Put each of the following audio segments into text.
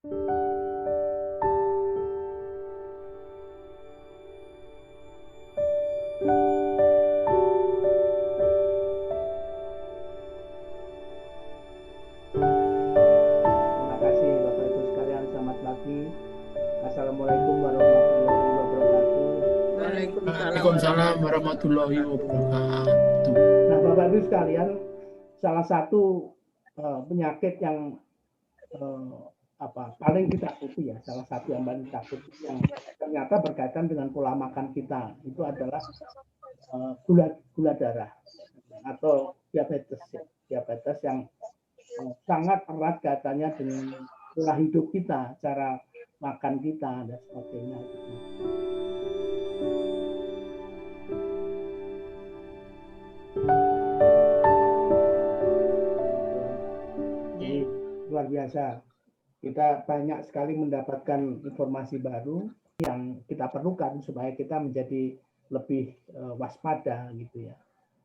Terima kasih Bapak Ibu sekalian, selamat pagi. Assalamualaikum warahmatullahi wabarakatuh. Waalaikumsalam warahmatullahi wabarakatuh. Nah, Bapak Ibu sekalian, salah satu penyakit yang paling ditakuti ya, salah satu yang paling ditakuti yang ternyata berkaitan dengan pola makan kita itu adalah gula darah atau diabetes ya. Diabetes yang sangat erat kaitannya dengan pola hidup kita, cara makan kita dan sebagainya. Jadi luar biasa. Kita banyak sekali mendapatkan informasi baru yang kita perlukan supaya kita menjadi lebih waspada gitu ya.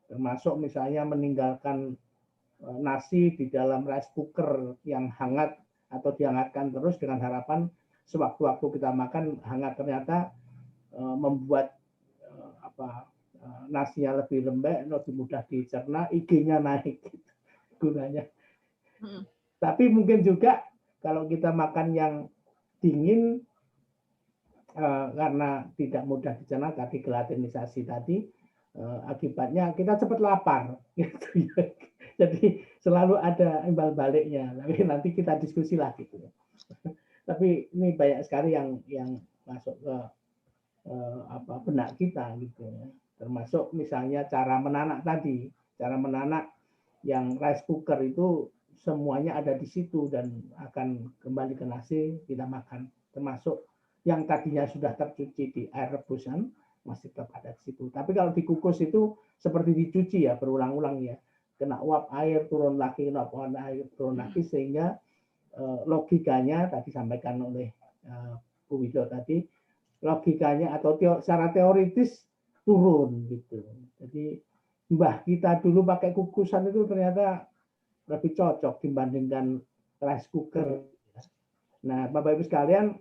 Termasuk misalnya meninggalkan nasi di dalam rice cooker yang hangat atau dihangatkan terus dengan harapan sewaktu-waktu kita makan hangat, ternyata membuat nasinya lebih lembek, lebih mudah dicerna, IG-nya naik gitu, gunanya. Tapi mungkin juga kalau kita makan yang dingin karena tidak mudah dicerna tadi, gelatinisasi tadi, akibatnya kita cepat lapar gitu ya. Jadi selalu ada imbal baliknya. Tapi nanti kita diskusi lah gitu. Tapi ini banyak sekali yang masuk ke benak kita gitu ya. Termasuk misalnya cara menanak tadi, cara menanak yang rice cooker itu semuanya ada di situ dan akan kembali ke nasi kita makan. Termasuk yang tadinya sudah tercuci di air rebusan masih tetap ada di situ. Tapi kalau dikukus itu seperti dicuci ya, berulang-ulang ya. Kena uap air, turun lagi, kena uap air, turun lagi, sehingga logikanya tadi sampaikan oleh Bu Wido tadi, logikanya atau secara teoritis turun gitu. Jadi mbah kita dulu pakai kukusan itu ternyata lebih cocok dibandingkan rice cooker. Nah, Bapak Ibu sekalian,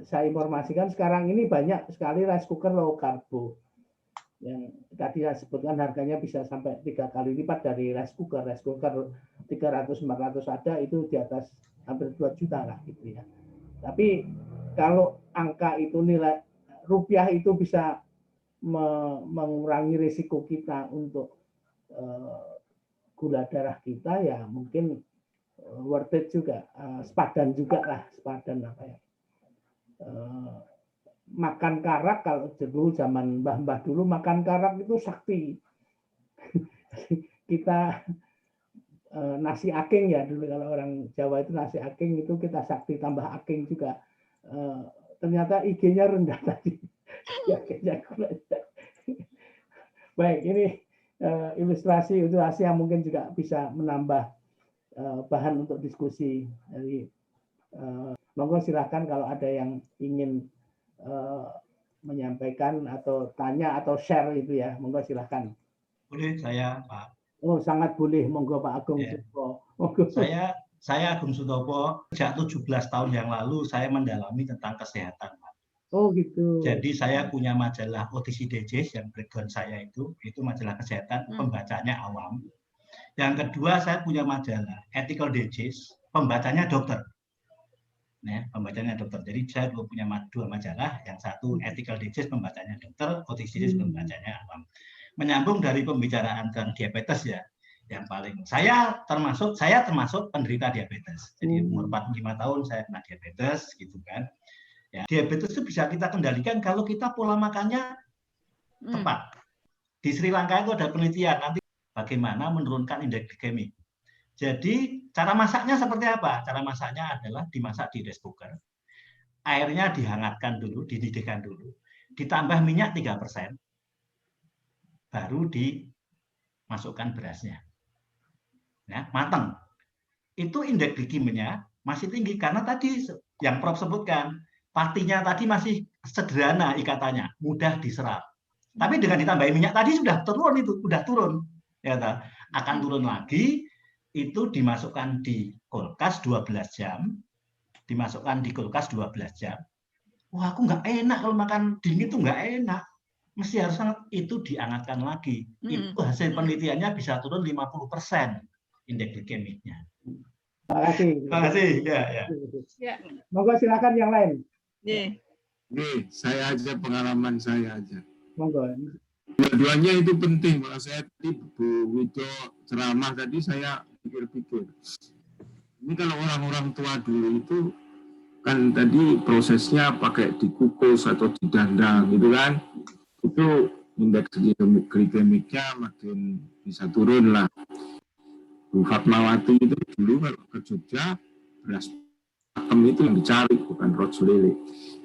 saya informasikan sekarang ini banyak sekali rice cooker low karbo yang tadi saya sebutkan harganya bisa sampai 3 kali lipat dari rice cooker. Rice cooker 300-400 ada, itu di atas hampir 2 juta lah gitu ya. Tapi kalau angka itu, nilai rupiah itu bisa mengurangi risiko kita untuk gula darah kita, ya mungkin worth it juga, sepadan juga lah, sepadan apa ya. Makan karak, kalau dulu zaman mbah-mbah dulu makan karak itu sakti. Kita nasi aking ya dulu, kalau orang Jawa itu nasi aking itu kita sakti tambah aking juga. Ternyata IG-nya rendah tadi. Baik, ini ilustrasi yang mungkin juga bisa menambah bahan untuk diskusi. Jadi monggo silakan kalau ada yang ingin menyampaikan atau tanya atau share itu ya, monggo silakan. Boleh saya, Pak? Oh, sangat boleh, monggo Pak Agung Sutopo. Saya Agung Sutopo. Sejak 17 tahun yang lalu saya mendalami tentang kesehatan, Pak. Oh gitu. Jadi saya punya majalah OTC Digest yang background saya itu majalah kesehatan, pembacanya awam. Yang kedua saya punya majalah Ethical Digest, pembacanya dokter. Nah, pembacanya dokter. Jadi saya punya dua majalah, yang satu Ethical Digest pembacanya dokter, OTC Digest pembacanya awam. Menyambung dari pembicaraan tentang diabetes ya, yang paling saya termasuk penderita diabetes. Jadi umur 45 tahun saya kena diabetes gitu kan. Ya, diabetes itu bisa kita kendalikan kalau kita pola makannya tepat. Di Sri Lanka itu ada penelitian nanti bagaimana menurunkan indeks glikemik. Jadi cara masaknya seperti apa? Cara masaknya adalah dimasak di rice cooker. Airnya dihangatkan dulu, dididihkan dulu. Ditambah minyak 3%. Baru dimasukkan berasnya. Ya, matang. Itu indeks glikemiknya masih tinggi karena tadi yang Prof sebutkan, patinya tadi masih sederhana ikatannya, mudah diserap. Tapi dengan ditambahin minyak tadi sudah turun. Ya, akan turun lagi. Itu dimasukkan di kulkas 12 jam, dimasukkan di kulkas 12 jam. Wah, aku nggak enak kalau makan dingin itu nggak enak. Mesti harus itu dihangatkan lagi. Itu hasil penelitiannya bisa turun 50% indeks glikemiknya. Terima kasih. Terima kasih. Ya. Monggo silakan yang lain. Nih, saya aja pengalaman saya aja. Monggo. Dua-duanya itu penting. Kalau saya tadi Bu Wido ceramah tadi saya pikir-pikir. Ini kalau orang-orang tua dulu itu kan tadi prosesnya pakai dikukus atau didandang gitu kan. Itu indeks glikemiknya makin bisa turun lah. Bu Fatmawati itu dulu kalau ke Jogja beras pakem itu yang dicari, bukan rojo lele.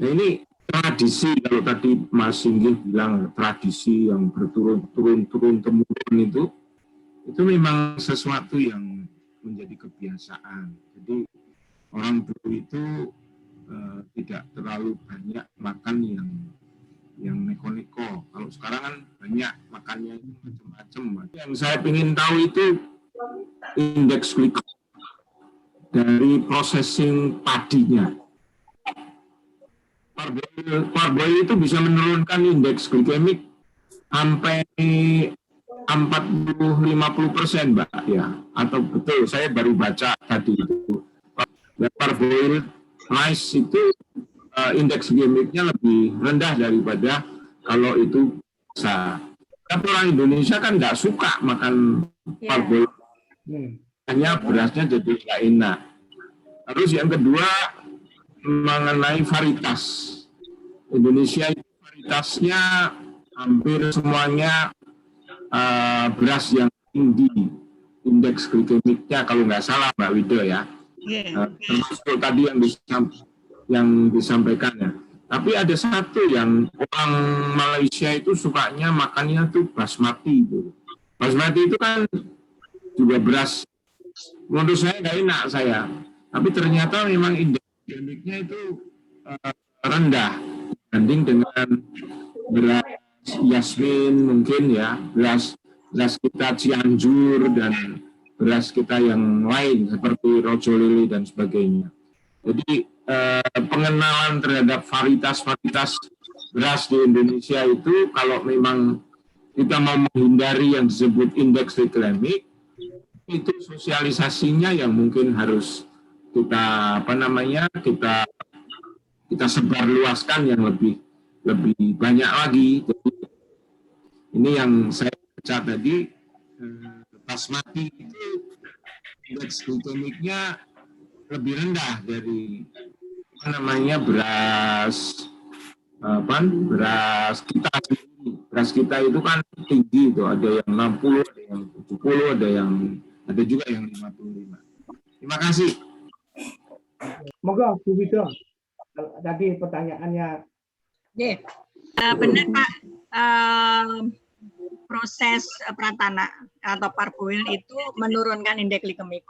Nah ini tradisi, kalau tadi Mas Singgih bilang tradisi yang berturun-turun temurun itu memang sesuatu yang menjadi kebiasaan. Jadi orang dulu itu tidak terlalu banyak makan yang neko-neko. Kalau sekarang kan banyak makannya itu macam-macam. Yang saya ingin tahu itu indeks glikemik dari processing padinya. Parboil itu bisa menurunkan indeks glikemik sampai 40-50%, Mbak, ya. Atau betul, saya baru baca tadi itu. Parboil rice itu indeks glikemiknya lebih rendah daripada kalau itu bisa. Tapi orang Indonesia kan nggak suka makan parboil. Hanya berasnya jadi nggak enak. Terus yang kedua mengenai varietas. Indonesia itu varietasnya hampir semuanya beras yang tinggi indeks glikemiknya kalau nggak salah Mbak Wido ya. Termasuk tadi yang disampaikan ya. Tapi ada satu yang orang Malaysia itu sukanya makannya tuh basmati itu. Basmati itu kan juga beras, menurut saya nggak enak saya. Tapi ternyata memang indeks glikemiknya itu rendah dibanding dengan beras Yasmin mungkin ya, beras kita Cianjur dan beras kita yang lain seperti Rojo Lili dan sebagainya. Jadi pengenalan terhadap varietas beras di Indonesia itu kalau memang kita mau menghindari yang disebut indeks glikemik, itu sosialisasinya yang mungkin harus kita kita sebarluaskan yang lebih banyak lagi. Jadi, ini yang saya baca tadi, basmati itu indeks glikemiknya lebih rendah dari beras kita sendiri. Beras kita itu kan tinggi itu, ada yang 60, ada yang 70, ada juga yang 55. Terima kasih. Moga Bu Wido. Tadi pertanyaannya. Benar Pak. Proses pratana atau parboil itu menurunkan indeks glikemik.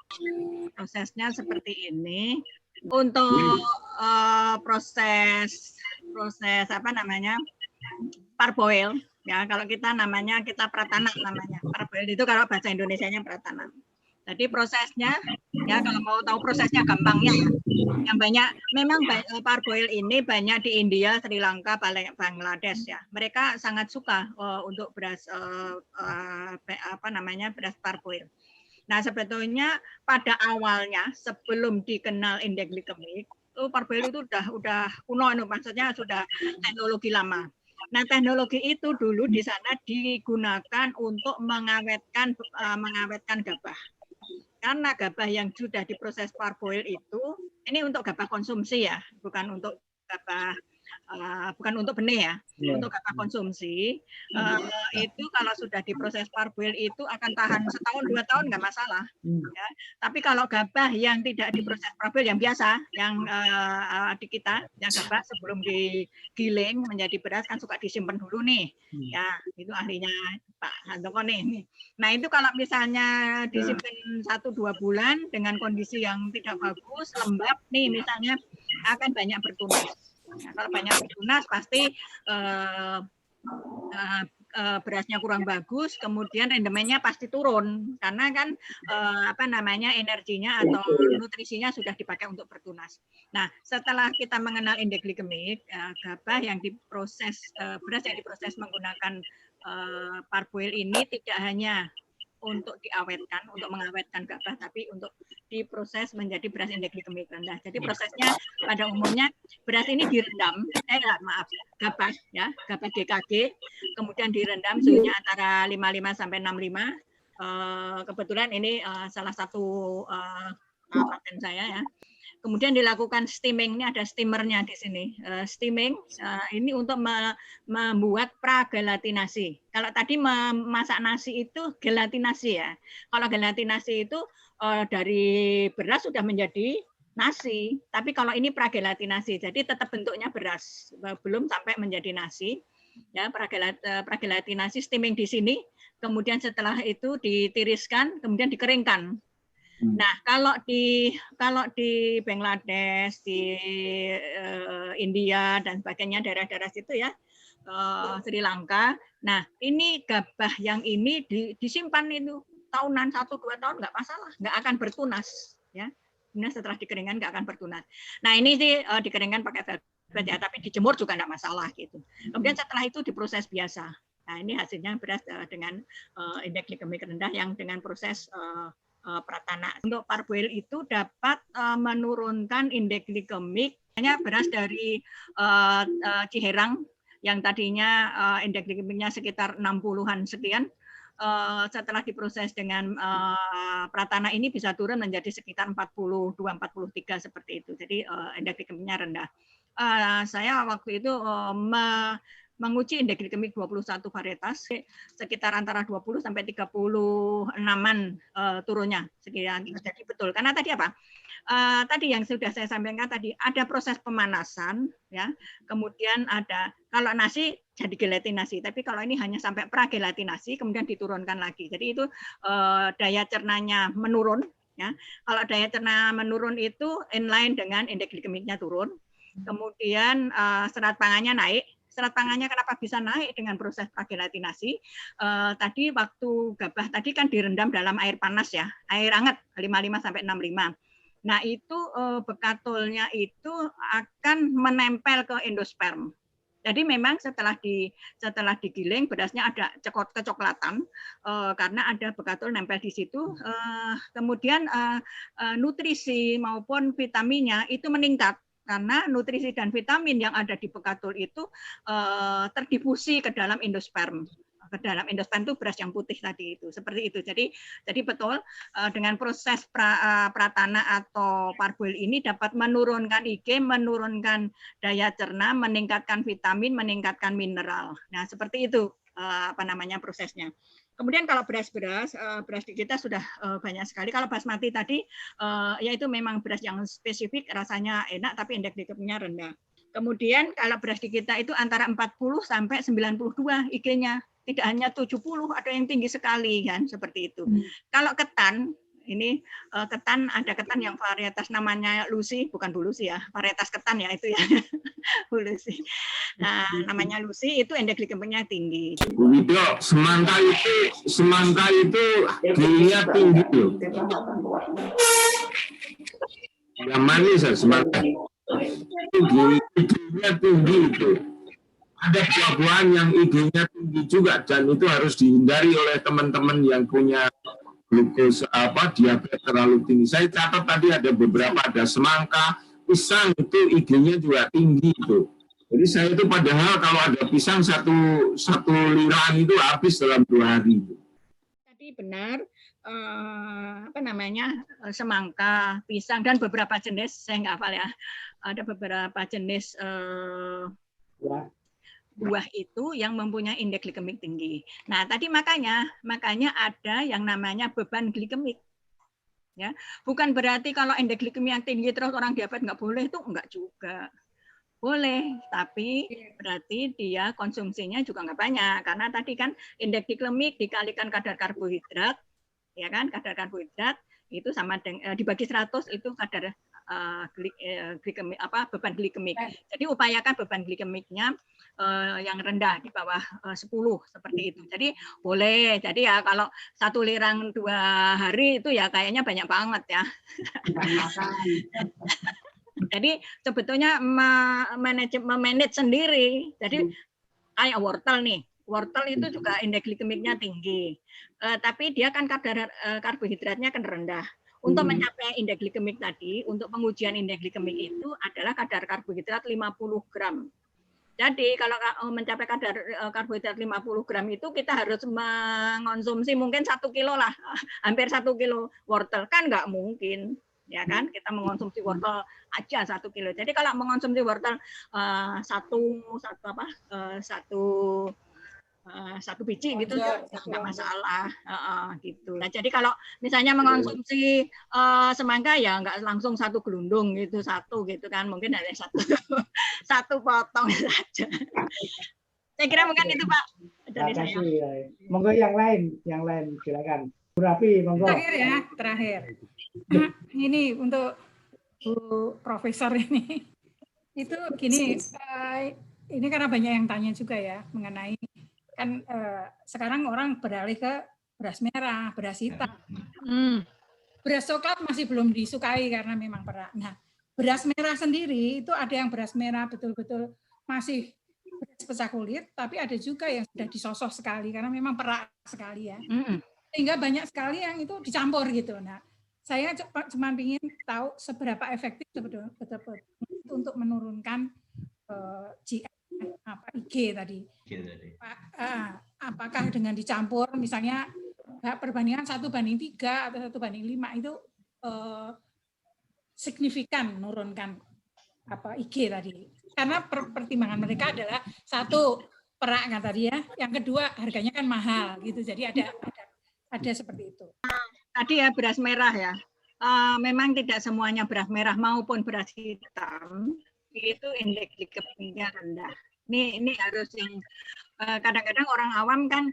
Prosesnya seperti ini. Untuk proses parboil ya, kalau kita pratana namanya. Parboil itu kalau bahasa Indonesianya pratana. Jadi prosesnya ya, kalau mau tahu prosesnya gampangnya ya. Yang banyak memang parboil ini banyak di India, Sri Lanka, Bangladesh ya. Mereka sangat suka untuk beras beras parboil. Nah, sebetulnya pada awalnya sebelum dikenal indeks glikemik, parboil itu udah kuno, maksudnya sudah teknologi lama. Nah, teknologi itu dulu di sana digunakan untuk mengawetkan gabah. Karena gabah yang sudah diproses parboil itu, ini untuk gabah konsumsi ya, bukan untuk benih ya, untuk gabah konsumsi, itu kalau sudah diproses parboil itu akan tahan setahun 2 tahun nggak masalah. Ya. Tapi kalau gabah yang tidak diproses parboil yang biasa, yang di kita, yang gabah sebelum digiling menjadi beras kan suka disimpan dulu nih, ya itu ahlinya Pak Handoko nih. Nah itu kalau misalnya disimpan 1-2 bulan dengan kondisi yang tidak bagus, lembab nih misalnya, akan banyak bertunas. Nah, kalau banyak bertunas pasti berasnya kurang bagus, kemudian rendemennya pasti turun karena kan energinya atau nutrisinya sudah dipakai untuk bertunas. Nah, setelah kita mengenal indeks glikemik, gabah yang diproses, beras yang diproses menggunakan parboil ini tidak hanya untuk diawetkan, untuk mengawetkan gabah, tapi untuk diproses menjadi beras indeks glikemik rendah. Jadi prosesnya pada umumnya beras ini direndam, gabah ya, gabah GKG, kemudian direndam suhunya antara 55 sampai 65. Kebetulan ini salah satu paten saya ya. Kemudian dilakukan steaming, ini ada steamernya di sini. Steaming ini untuk membuat pragelatinasi. Kalau tadi memasak nasi itu gelatinasi ya. Kalau gelatinasi itu dari beras sudah menjadi nasi. Tapi kalau ini pragelatinasi, jadi tetap bentuknya beras, belum sampai menjadi nasi. Ya, pragelatinasi steaming di sini. Kemudian setelah itu ditiriskan, kemudian dikeringkan. Nah, kalau di Bangladesh, di India dan sebagainya, daerah-daerah situ ya, Sri Lanka. Nah, ini gabah yang ini disimpan itu tahunan 1-2 tahun nggak masalah, nggak akan bertunas ya. Kemudian setelah dikeringkan nggak akan bertunas. Nah, ini sih dikeringkan pakai velvet ya, tapi dijemur juga nggak masalah gitu. Kemudian setelah itu diproses biasa. Nah, ini hasilnya beras dengan indeks glikemik rendah yang dengan proses pratana. Untuk parboil itu dapat menurunkan indeks glikemik. Hanya beras dari Ciherang yang tadinya indeks glikemiknya sekitar 60-an sekian, setelah diproses dengan pratana ini bisa turun menjadi sekitar 42-43 seperti itu. Jadi indeks glikemiknya rendah. Saya waktu itu menguji indeks glikemik 21 varietas, sekitar antara 20 sampai 36-an turunnya sekian. Jadi betul. Karena tadi apa? Tadi yang sudah saya sampaikan tadi, ada proses pemanasan, ya. Kemudian ada, kalau nasi jadi gelatinasi, tapi kalau ini hanya sampai pragelatinasi, kemudian diturunkan lagi. Jadi itu daya cernanya menurun, ya. Kalau daya cerna menurun itu inline dengan indeks glikemiknya turun. Kemudian serat pangannya naik. Serat pangannya kenapa bisa naik dengan proses pragelatinasi? Tadi waktu gabah tadi kan direndam dalam air panas ya, air hangat 55 sampai 65. Nah, itu bekatulnya itu akan menempel ke endosperm. Jadi memang setelah digiling berasnya ada kecoklatan karena ada bekatul nempel di situ. Kemudian nutrisi maupun vitaminnya itu meningkat. Karena nutrisi dan vitamin yang ada di bekatul itu terdifusi ke dalam endosperm. Ke dalam endosperm itu beras yang putih tadi itu, seperti itu. Jadi betul dengan proses pratana atau parboil ini dapat menurunkan IG, menurunkan daya cerna, meningkatkan vitamin, meningkatkan mineral. Nah, seperti itu prosesnya. Kemudian kalau beras di kita sudah banyak sekali. Kalau basmati tadi, yaitu memang beras yang spesifik, rasanya enak, tapi indeks glikemiknya rendah. Kemudian kalau beras di kita itu antara 40 sampai 92 IG-nya. Tidak hanya 70, ada yang tinggi sekali kan, seperti itu. Kalau ketan, ini ketan, ada ketan yang varietas namanya Lucy, bukan Bu Lucy ya, varietas ketan ya itu ya, Bu Lucy. Nah, namanya Lucy itu indeks glikemiknya tinggi. Bu Widio, semangka itu giginya tinggi loh. Yang manis ya semangka. Giginya tinggi itu. Ada buah-buahan yang IG-nya tinggi juga dan itu harus dihindari oleh teman-teman yang punya glukose diabetes terlalu tinggi. Saya catat tadi ada beberapa, ada semangka, pisang itu IG-nya juga tinggi itu. Jadi saya itu padahal kalau ada pisang satu liraan itu habis dalam 2 hari itu. Tadi benar semangka, pisang dan beberapa jenis, saya nggak hafal ya. Ada beberapa jenis buah itu yang mempunyai indeks glikemik tinggi. Nah, tadi makanya ada yang namanya beban glikemik. Ya, bukan berarti kalau indeks glikemik yang tinggi terus orang diabetes nggak boleh, itu enggak juga. Boleh, tapi berarti dia konsumsinya juga nggak banyak karena tadi kan indeks glikemik dikalikan kadar karbohidrat, ya kan? Kadar karbohidrat itu sama dengan dibagi 100 itu kadar beban glikemik. Jadi upayakan beban glikemiknya yang rendah di bawah 10 seperti itu. Jadi boleh. Jadi ya kalau 1 lirang 2 hari itu ya kayaknya banyak banget ya. Jadi sebetulnya memanage sendiri. Jadi kayak wortel nih. Wortel itu juga indeks glikemiknya tinggi. Tapi dia kan kadar karbohidratnya kan rendah. Untuk mencapai indeks glikemik tadi, untuk pengujian indeks glikemik itu adalah kadar karbohidrat 50 gram. Jadi kalau mencapai kadar karbohidrat 50 gram itu kita harus mengonsumsi mungkin 1 kilo lah, hampir 1 kilo wortel, kan nggak mungkin. Ya kan, kita mengonsumsi wortel aja 1 kilo. Jadi kalau mengonsumsi wortel satu biji gitu nggak masalah gitu. Nah, jadi kalau misalnya mengonsumsi semangka ya nggak langsung 1 gelundung gitu, 1 gitu kan, mungkin hanya 1 potong saja. Saya kira mungkin itu Pak. Dari saya. Monggo yang lain silakan. Bu Raffi, monggo. Terakhir. Ini untuk Bu Profesor ini. Itu gini, ini karena banyak yang tanya juga ya mengenai kan sekarang orang beralih ke beras merah, beras hitam. Beras coklat masih belum disukai karena memang perak. Nah, beras merah sendiri itu ada yang beras merah betul-betul masih beras pecah kulit, tapi ada juga yang sudah disosok sekali karena memang perak sekali ya. Sehingga banyak sekali yang itu dicampur gitu. Nah, saya cuma ingin tahu seberapa efektif sebetulnya untuk menurunkan IG tadi. Apakah dengan dicampur misalnya perbandingan 1:3 atau 1:5 itu signifikan menurunkan IG tadi. Karena pertimbangan mereka adalah 1 perak kan tadi ya, yang kedua harganya kan mahal gitu. Jadi ada seperti itu. Tadi ya beras merah ya. Memang tidak semuanya beras merah maupun beras hitam itu indeks glikemiknya rendah. Ini harus yang kadang-kadang orang awam kan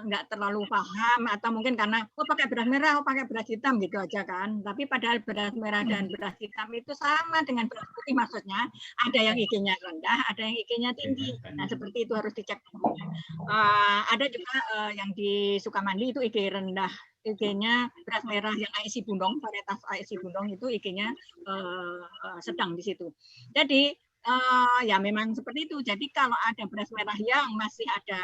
nggak terlalu paham atau mungkin karena pakai beras merah, pakai beras hitam gitu aja kan. Tapi padahal beras merah dan beras hitam itu sama dengan beras putih, maksudnya ada yang IG-nya rendah, ada yang IG-nya tinggi. Nah seperti itu harus dicek. Ada juga yang di Sukamandi itu IG rendah. IG-nya beras merah yang ASI Bundong, varietas ASI Bundong itu IG-nya sedang di situ. Jadi ya memang seperti itu. Jadi kalau ada beras merah yang masih ada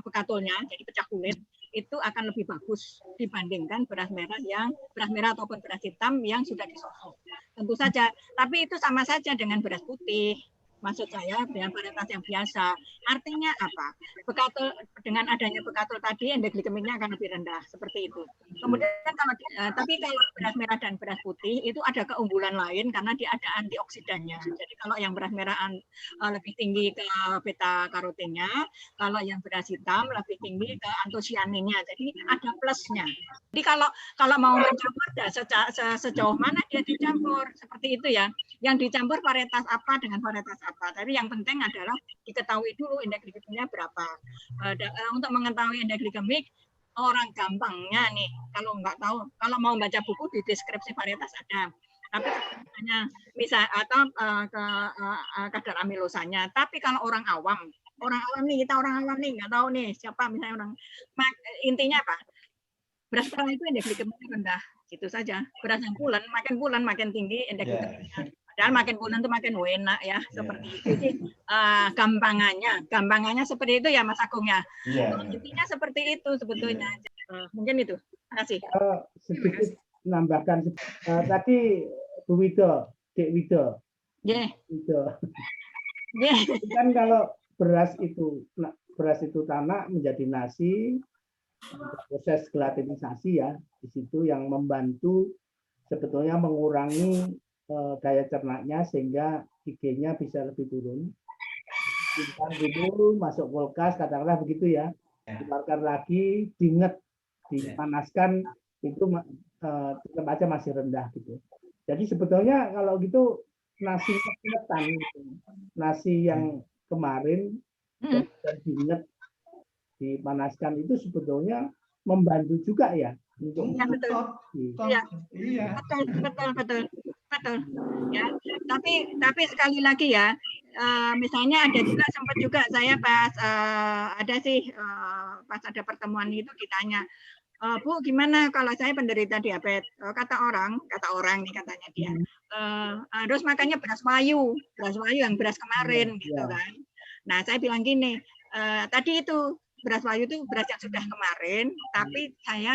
bekatulnya, jadi pecah kulit, itu akan lebih bagus dibandingkan beras merah ataupun beras hitam yang sudah disosok. Tentu saja. Tapi itu sama saja dengan beras putih. Maksud saya dengan varietas yang biasa. Artinya apa? Bekatul, dengan adanya bekatul tadi indeks glikemiknya akan lebih rendah seperti itu. Kemudian tapi kalau beras merah dan beras putih itu ada keunggulan lain karena dia ada antioksidannya. Jadi kalau yang beras merah lebih tinggi ke beta karotennya, kalau yang beras hitam lebih tinggi ke antosianinnya. Jadi ada plusnya. Jadi kalau mau mencampur sejauh mana dia dicampur seperti itu ya. Yang dicampur varietas apa dengan varietas apa. Tapi yang penting adalah diketahui dulu indeks glikemiknya berapa. Untuk mengetahui indeks glikemik, orang gampangnya nih, kalau nggak tahu, kalau mau baca buku di deskripsi varietas ada. Tapi hanya misal atau kadar amilosanya. Tapi kalau orang awam nih, kita orang awam nih nggak tahu nih siapa misalnya intinya apa? Beras merah itu indeks glikemiknya rendah, gitu saja. Beras yang pulen makin tinggi indeks glikemiknya. Padahal makin bulan itu makin enak ya, seperti itu sih. Gampangannya seperti itu ya Mas Agung ya. Intinya seperti itu sebetulnya. Mungkin itu. Terima kasih. Sedikit menambahkan tadi Bu Wido, Dek Wido. Kan kalau beras itu tanak menjadi nasi, proses gelatinisasi ya di situ yang membantu sebetulnya mengurangi daya cernanya sehingga IG-nya bisa lebih turun. Simpan dulu, masuk kulkas, katakanlah begitu ya. Keluarkan lagi, dipanaskan, itu tetap aja masih rendah gitu. Jadi sebetulnya kalau gitu nasi ketan, gitu. Nasi yang kemarin dan diinget, dipanaskan itu sebetulnya membantu juga ya untuk Iya betul. Iya. Iya. Betul. Ya. Tapi sekali lagi ya, misalnya ada juga sempat juga saya pas ada sih pas ada pertemuan itu ditanya, Bu, gimana kalau saya penderita diabetes? Kata orang nih katanya dia, harus makannya beras wayu yang beras kemarin gitu kan. Nah saya bilang gini, tadi itu beras wayu itu beras yang sudah kemarin, tapi saya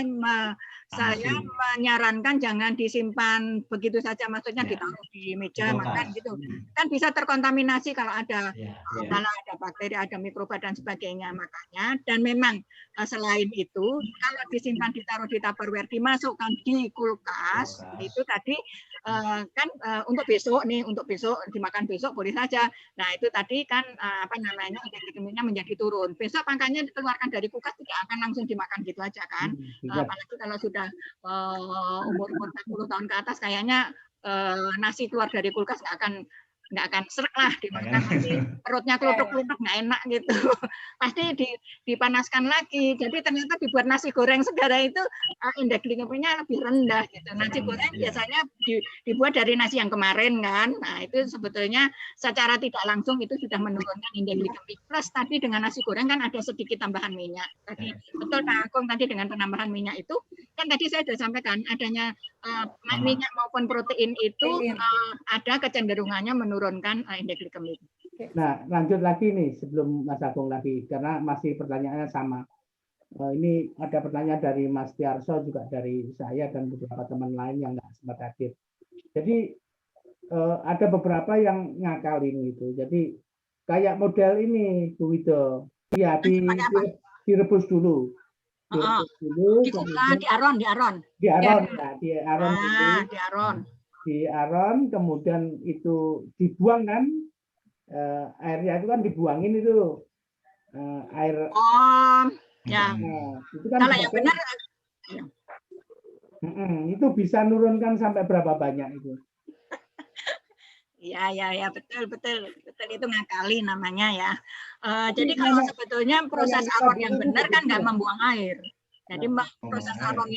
menyarankan jangan disimpan begitu saja, maksudnya ditaruh di meja makan gitu, kan bisa terkontaminasi kalau ada bakteri, ada mikroba dan sebagainya. Makanya dan memang selain itu kalau disimpan ditaruh di Tupperware dimasukkan di kulkas itu tadi kan untuk besok dimakan besok boleh saja. Nah itu tadi kan indeks glikemiknya menjadi turun. Besok makanya dikeluarkan dari kulkas tidak akan langsung dimakan gitu aja kan. Apalagi kalau sudah umur 40 tahun ke atas kayaknya nasi keluar dari kulkas nggak akan srek lah dimakan, nanti perutnya kelutuk-kelutuk nggak enak gitu. Pasti dipanaskan lagi. Jadi ternyata dibuat nasi goreng segala itu indeks glikemiknya lebih rendah gitu. Nasi goreng biasanya dibuat dari nasi yang kemarin kan. Nah itu sebetulnya secara tidak langsung itu sudah menurunkan indeks glikemik. Plus tadi dengan nasi goreng kan ada sedikit tambahan minyak. Tadi betul Pak Agung tadi dengan penambahan minyak itu kan tadi saya sudah sampaikan adanya minyak maupun protein itu ada kecenderungannya menurunkan indeks glikemik. Nah, lanjut lagi nih sebelum Mas Agung lagi, karena masih pertanyaannya sama. Ini ada pertanyaan dari Mas Tiarso, juga dari saya dan beberapa teman lain yang nggak sempat hadir. Jadi ada beberapa yang ngakalin gitu. Jadi kayak model ini, Bu Wido, ya direbus dulu. Di aron. Di aron, kemudian itu dibuang kan, airnya itu kan dibuangin itu air. Ya. Itu kan kalau yang benar. Itu bisa nurunkan sampai berapa banyak itu? Ya betul itu ngakali namanya ya. Jadi kalau sebetulnya proses aron yang benar kan nggak membuang air. Jadi proses aron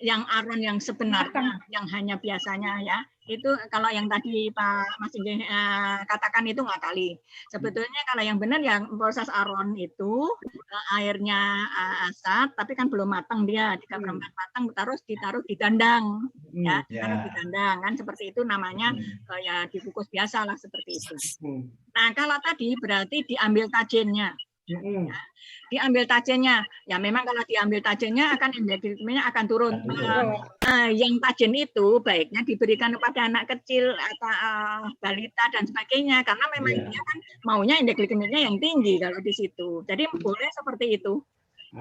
yang sebenarnya yang hanya biasanya ya itu kalau yang tadi Pak Mas Inge katakan itu ngakali. Sebetulnya kalau yang benar yang proses aron itu airnya asat tapi kan belum matang dia, 3/4 matang ditaruh di dandang. Ya, ditaruh di dandang kan seperti itu namanya ya dikukus biasa lah seperti itu. Nah, kalau tadi berarti diambil tajinnya. Ya, diambil tajinnya. Ya memang kalau diambil tajinnya akan indeks glikemiknya akan turun. Yang tajin itu baiknya diberikan kepada anak kecil atau balita dan sebagainya karena memang dia kan maunya indeks glikemiknya yang tinggi kalau di situ. Jadi boleh seperti itu.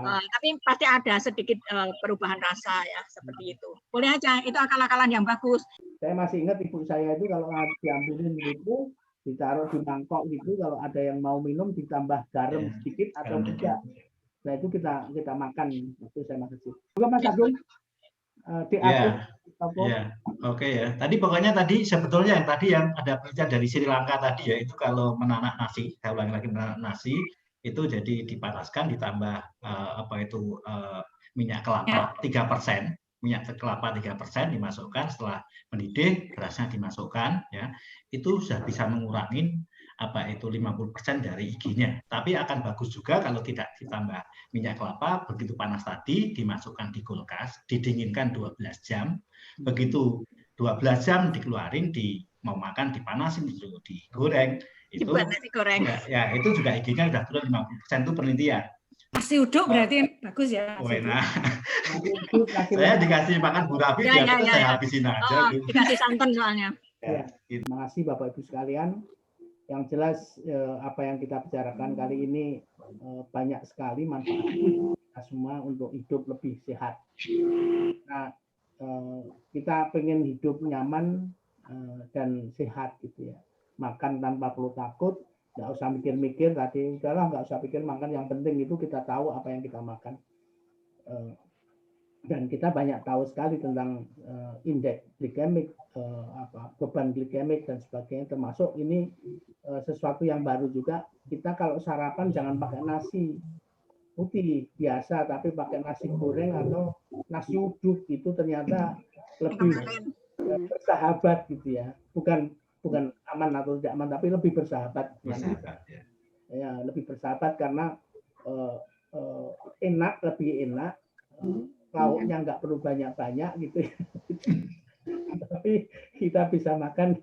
Tapi pasti ada sedikit perubahan rasa ya seperti itu. Boleh aja, itu akal-akalan yang bagus. Saya masih ingat ibu saya itu kalau diambilin gitu ditaruh di mangkok gitu, kalau ada yang mau minum ditambah garam sedikit atau tidak. Nah itu kita makan waktu saya masih kecil. Juga Mas Agung Oke ya. Tadi pokoknya sebetulnya yang ada penelitian dari Sri Lanka tadi ya itu kalau menanak nasi, saya ulangi lagi menanak nasi itu jadi dipanaskan ditambah minyak kelapa 3%. Minyak kelapa 3% dimasukkan, setelah mendidih berasnya dimasukkan ya itu sudah bisa mengurangi 50% dari IG-nya. Tapi akan bagus juga kalau tidak ditambah minyak kelapa, begitu panas tadi dimasukkan di kulkas, didinginkan 12 jam. Begitu 12 jam dikeluarin, mau makan dipanasin, digoreng. Itu nasi goreng. Ya, itu juga IG-nya sudah turun 50%, itu penelitian. Nasi uduk berarti bagus ya. Saya dikasih makan Bu Rafi, saya habisin aja. Dikasih santan soalnya. Terima kasih Bapak Ibu sekalian. Yang jelas apa yang kita bicarakan kali ini banyak sekali manfaat kita semua untuk hidup lebih sehat. Nah, kita pengen hidup nyaman dan sehat gitu ya. Makan tanpa perlu takut. Nggak usah mikir-mikir tadi, nggak usah pikir makan, yang penting itu kita tahu apa yang kita makan. Dan kita banyak tahu sekali tentang indeks glikemik, beban glikemik dan sebagainya, termasuk ini sesuatu yang baru juga. Kita kalau sarapan jangan pakai nasi, putih biasa tapi pakai nasi goreng atau nasi uduk itu ternyata lebih bersahabat gitu ya. Bukan aman atau tidak aman, tapi lebih bersahabat. Ya, lebih bersahabat karena lebih enak, lauknya nggak perlu banyak-banyak gitu ya. Tapi kita bisa makan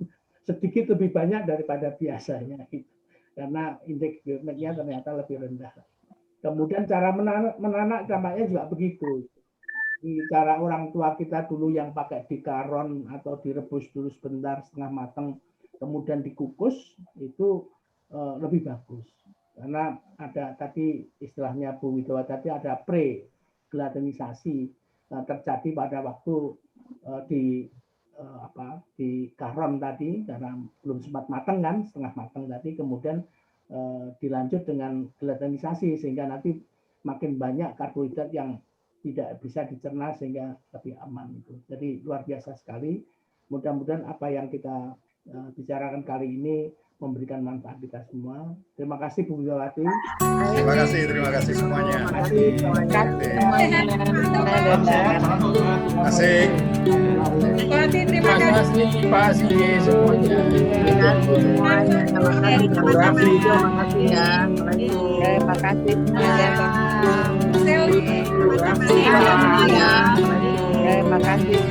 sedikit lebih banyak daripada biasanya gitu. Karena indeks glikemiknya ternyata lebih rendah. Kemudian cara menanak tampaknya juga begitu. Di cara orang tua kita dulu yang pakai dikaron atau direbus dulu sebentar setengah matang, kemudian dikukus, itu lebih bagus. Karena ada tadi istilahnya Bu Widowa tadi ada pre-glutinisasi terjadi pada waktu di karon tadi karena belum sempat matang kan, setengah matang tadi, kemudian dilanjut dengan glutinisasi sehingga nanti makin banyak karbohidrat yang tidak bisa dicerna sehingga lebih aman itu. Jadi luar biasa sekali. Mudah-mudahan apa yang kita bicarakan kali ini memberikan manfaat kita semua. Terima kasih Bu Widowati. Terima kasih semuanya. Terima Kasih. Terima kasih Pak Sigi semuanya. Terima kasih ya. Terima kasih. Terima kasih.